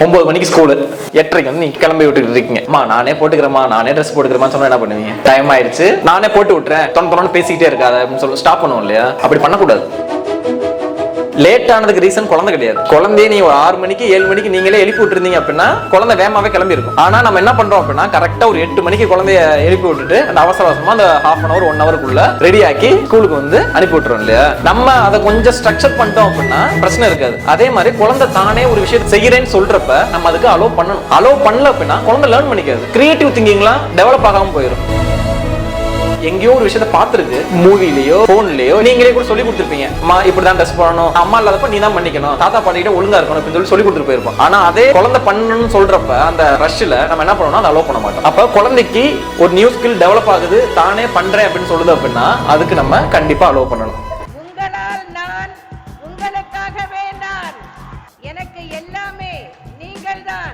9 மணிக்கு ஸ்கூலு, 8:30 வந்து நீங்க கிளம்பி விட்டுட்டு இருக்கீங்க. அம்மா நானே போட்டுக்கிறேம்மா, நானே ட்ரெஸ் போட்டுக்கிறேன்னு சொன்னா என்ன பண்ணுவீங்க? டைம் ஆயிடுச்சு, நானே போட்டு விட்டுறேன், தொண்ணு பேசிக்கிட்டே இருக்காது அப்படின்னு சொல்லி ஸ்டாப் பண்ணுவோம் இல்லையா? அப்படி பண்ணக்கூடாது. லேட் ஆனதுக்கு ரீசன் குழந்தை கிடையாது. குழந்தைய நீ 6 மணிக்கு 7 மணிக்கு நீங்களே எழுப்பி விட்டுருந்தீங்க அப்படின்னா குழந்தை வேகமாவே கிளம்பி இருக்கும். ஆனா நம்ம என்ன பண்றோம் அப்படின்னா கரெக்டா ஒரு 8 மணிக்கு குழந்தைய எழுப்பி விட்டுட்டு அந்த அவசர அவசரமா அந்த ½ hour 1 hourக்குள்ள ரெடி ஆக்கி ஸ்கூலுக்கு வந்து அனுப்பி விட்டுறோம் இல்லையா? நம்ம அதை கொஞ்சம் ஸ்ட்ரக்சர் பண்ணிட்டோம் அப்படின்னா பிரச்சனை இருக்காது. அதே மாதிரி குழந்தை தானே ஒரு விஷயத்தை செய்யறேன்னு சொல்றப்ப நம்ம அதுக்கு அலோவ் பண்ணணும். அலோவ் பண்ணல அப்படின்னா குழந்தை லேர்ன் பண்ணிக்காது. கிரியேட்டிவ் திங்கிங்லாம் டெவலப் ஆகாம போயிடும். எங்கேயோ ஒரு விஷயத்த பாத்துருக்கு, மூவிலயோ போன்லயோ நீங்களே கூட சொல்லி கொடுத்துருப்பீங்க, அம்மா இப்படிதான் ட்ரெஸ் பண்ணணும், அம்மா இல்லாதப்ப நீ தான் பண்ணிக்கணும், தாத்தா பாட்டிக்கிட்ட ஒழுங்கா இருக்கணும் அப்படின்னு சொல்லி கொடுத்துட்டு போயிருப்போம். ஆனா அதே குழந்தை பண்ணணும்னு சொல்றப்ப அந்த ரஷ்ல நம்ம என்ன பண்ணணும், அதை அலோவ் பண்ண மாட்டோம். அப்ப குழந்தைக்கு ஒரு நியூ ஸ்கில் டெவலப் ஆகுது, தானே பண்றேன் அப்படின்னு சொல்லுது அப்படின்னா அதுக்கு நம்ம கண்டிப்பா அலோவ் பண்ணணும். உங்களால் நான், உங்களுக்காகவே நான், எனக்கு எல்லாமே நீங்கள் தான்.